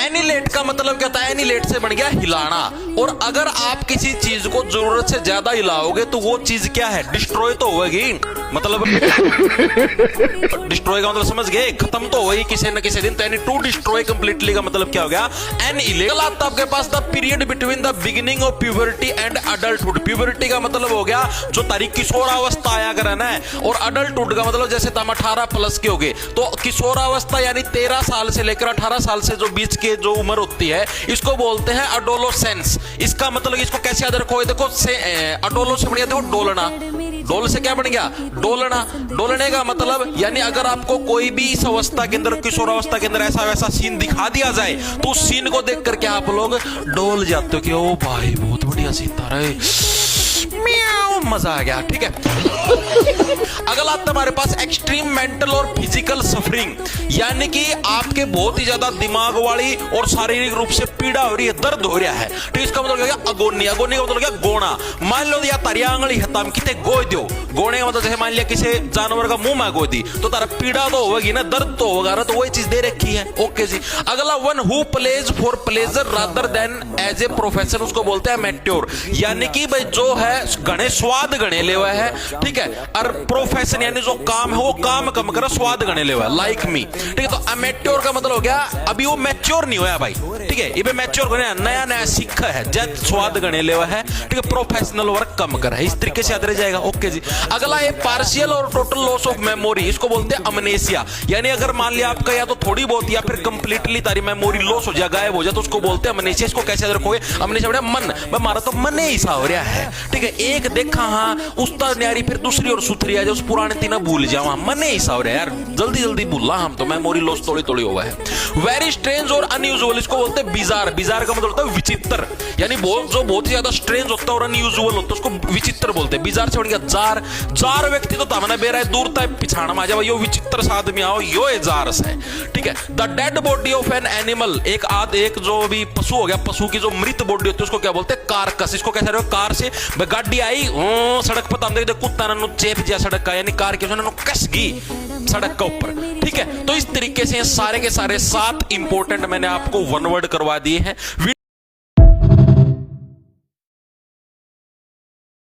एनिलेट का मतलब क्या होता है? एनिलेट से बन गया हिलाना। और अगर आप किसी चीज को जरूरत से ज्यादा हिलाओगे तो वो चीज क्या है? डिस्ट्रॉय तो होगी। मतलब डिस्ट्रॉय का मतलब समझ गए, खत्म तो होगी किसी न किसी दिन। तो यानी टू डिस्ट्रॉय कंप्लीटली का मतलब क्या हो गया? एनिलेट। आता आपके पास the period between the beginning of puberty and adulthood. Puberty का मतलब हो गया जो तारीख किशोरावस्था आया करना है, और अडल्टहुड का मतलब जैसे तुम 18 प्लस के हो गए तो किशोरावस्था यानी 13 साल से लेकर 18 साल से जो बीच के जो उम्र होती है इसको बोलते हैं अडोलोसेंस। इसका मतलब इसको कैसे याद रखो? देखो अडोलो से बढ़िया देखो डोलना। डोल से क्या बन गया? डोलना। डोलने का मतलब यानी अगर आपको कोई भी इस अवस्था के अंदर किशोरावस्था के अंदर ऐसा वैसा सीन दिखा दिया जाए तो उस सीन को देख करके आप लोग डोल जाते हो कि ओ भाई बहुत बढ़िया सीन था रे, मजा आ गया। ठीक है। अगला आता हमारे पास एक्सट्रीम मेंटल और फिजिकल सफरिंग, यानी कि आपके बहुत ही ज्यादा दिमाग वाली और शारीरिक रूप से पीड़ा हो रही है, दर्द हो रहा है। तो इसका मतलब क्या? अगोनी। अगोनी का मतलब क्या? गोना। मान लो या तारी आंगली हताम किते गोय दो। गोने का मतलब जैसे मान लिया किसी जानवर का मुंह में गोई दी तो तारा पीड़ा तो होगी ना, दर्द तो होगा ना, तो वही चीज दे रखी है। ओके जी। अगला one who plays for pleasure rather than as a profession, उसको बोलते हैं मैट्योर। यानी कि भाई जो है गणे स्वाद गणे ले हुआ है, ठीक है, और प्रोफेशन यानी जो काम है वो काम कम कर स्वाद गणे ले हुआ है, लाइक मी। ठीक है। तो अमेट्योर का मतलब हो गया अभी वो मैच्योर नहीं होया भाई। ठीक है। ये मैच्योर गणे नया नया सीखा है, जब स्वाद गणे ले हुआ है। ठीक है। प्रोफेशनल वर्क कम कर है, इस तरीके से याद रह जाएगा। ओके जी। अगला है पार्शियल और टोटल लॉस ऑफ मेमोरी, इसको बोलते हैं अमनेसिया। यानी अगर मान लिया आपका या तो थोड़ी बहुत या फिर कंप्लीटली तारी मेमोरी लॉस हो जाए, गायब हो जाए, तो उसको बोलते हैं अमनेसिया। इसको कैसे याद रखोगे? अमनेसिया बढ़िया मन हमारा तो मन ही ऐसा हो रहा है। ठीक है। एक देखा हाँ उस्ता न्यारी फिर दूसरी और सुथरी आ जाए, उस पुराने तीना भूल जाओ, मन ही ऐसा हो रहा है यार, जल्दी जल्दी भूला हम तो, मेमोरी लॉस थोड़ी थोड़ी हुआ है। वेरी स्ट्रेंज और अनयूजुअल, इसको बोलते हैं बिजार। बिजार का मतलब होता है विचित्र, यानी बहुत ही ज्यादा स्ट्रेंज होता है और अनयूजुअल होता है, उसको विचित्र बोलते हैं। बिजार से बढ़ गया जार। जार व्यक्ति तो तामना बेरा है दूर तक पिछाड़ में आ जाओ, यो विचित्र सा आदमी आओ, यो जार है। ठीक है। The dead body of an animal, एक जो भी पशु हो गया, पशु की जो मृत बॉडी होती है उसको क्या बोलते हैं? कारकस। इसको कैसे? कार से गाड़ी आई सड़क पर ताम देख कुत्ता ना चेप जा सड़क का, यानी कार के कस गई सड़क का ऊपर। ठीक है। तो इस तरीके से सारे के सारे 7 इंपोर्टेंट मैंने आपको वन वर्ड करवा दिए हैं।